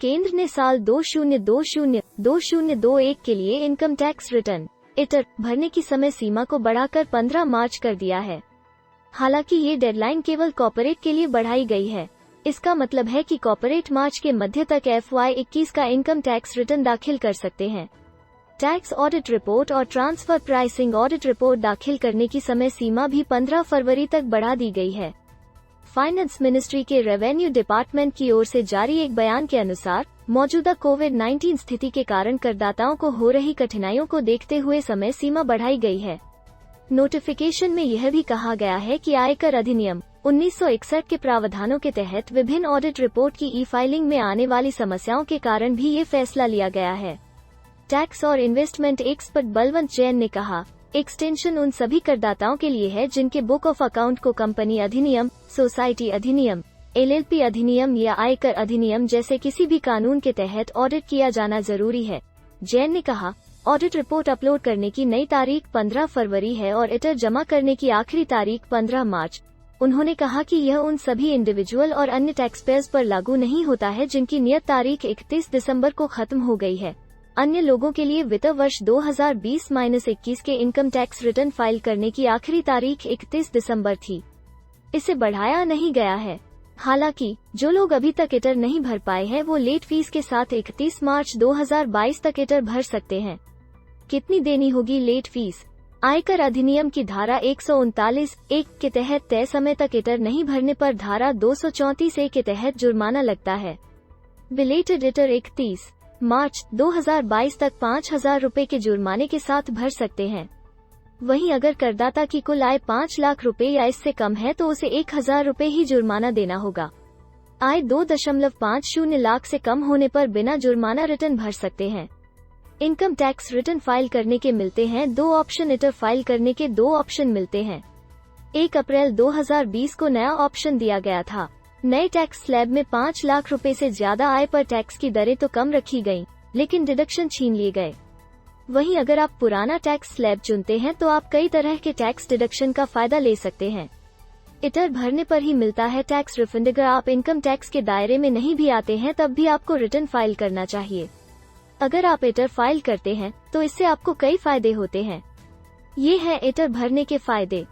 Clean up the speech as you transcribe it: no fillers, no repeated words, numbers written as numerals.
केंद्र ने साल 2020-2021 के लिए इनकम टैक्स रिटर्न ITR भरने की समय सीमा को बढ़ाकर 15 मार्च कर दिया है। हालांकि ये डेडलाइन केवल कॉर्पोरेट के लिए बढ़ाई गई है। इसका मतलब है कि कॉर्पोरेट मार्च के मध्य तक FY21 का इनकम टैक्स रिटर्न दाखिल कर सकते हैं। टैक्स ऑडिट रिपोर्ट और ट्रांसफर प्राइसिंग ऑडिट रिपोर्ट दाखिल करने की समय सीमा भी 15 फरवरी तक बढ़ा दी गई है। फाइनेंस मिनिस्ट्री के रेवेन्यू डिपार्टमेंट की ओर से जारी एक बयान के अनुसार मौजूदा कोविड-19 स्थिति के कारण करदाताओं को हो रही कठिनाइयों को देखते हुए समय सीमा बढ़ाई गई है। नोटिफिकेशन में यह भी कहा गया है कि आयकर अधिनियम 1961 के प्रावधानों के तहत विभिन्न ऑडिट रिपोर्ट की ई-फाइलिंग में आने वाली समस्याओं के कारण भी ये फैसला लिया गया है। टैक्स और इन्वेस्टमेंट एक्सपर्ट बलवंत जैन ने कहा, एक्सटेंशन उन सभी करदाताओं के लिए है जिनके बुक ऑफ अकाउंट को कंपनी अधिनियम, सोसाइटी अधिनियम, LLP अधिनियम या आयकर अधिनियम जैसे किसी भी कानून के तहत ऑडिट किया जाना जरूरी है। जैन ने कहा, ऑडिट रिपोर्ट अपलोड करने की नई तारीख 15 फरवरी है और ITR जमा करने की आखिरी तारीख 15 मार्च। उन्होंने कहा कि यह उन सभी इंडिविजुअल और अन्य टैक्स पेयर्स पर लागू नहीं होता है जिनकी नियत तारीख 31 दिसंबर को खत्म हो गई है। अन्य लोगों के लिए वित्त वर्ष 2020-21 के इनकम टैक्स रिटर्न फाइल करने की आखिरी तारीख 31 दिसंबर थी। इसे बढ़ाया नहीं गया है। हालांकि जो लोग अभी तक ITR नहीं भर पाए हैं वो लेट फीस के साथ 31 मार्च 2022 तक ITR भर सकते हैं। कितनी देनी होगी लेट फीस? आयकर अधिनियम की धारा 139(1) के तहत तय समय तक ITR नहीं भरने पर धारा 234(a) के तहत जुर्माना लगता है। बिलेटेड ITR 31 मार्च 2022 तक 5,000 रुपए के जुर्माने के साथ भर सकते हैं। वहीं अगर करदाता की कुल आय 5 लाख रुपए या इससे कम है तो उसे 1,000 रुपए ही जुर्माना देना होगा। आय 2.50 लाख से कम होने पर बिना जुर्माना रिटर्न भर सकते हैं। इनकम टैक्स रिटर्न फाइल करने के मिलते हैं 2 ऑप्शन। ITR फाइल करने के 2 ऑप्शन मिलते हैं। 1 अप्रैल 2020 को नया ऑप्शन दिया गया था। नए टैक्स स्लैब में 5 लाख रुपए से ज्यादा आय पर टैक्स की दरें तो कम रखी गयी, लेकिन डिडक्शन छीन लिए गए। वहीं अगर आप पुराना टैक्स स्लैब चुनते हैं तो आप कई तरह के टैक्स डिडक्शन का फायदा ले सकते हैं। ITR भरने पर ही मिलता है टैक्स रिफंड। अगर आप इनकम टैक्स के दायरे में नहीं भी आते हैं तब भी आपको रिटर्न फाइल करना चाहिए। अगर आप ITR फाइल करते हैं तो इससे आपको कई फायदे होते हैं। ये हैं ITR भरने के फायदे।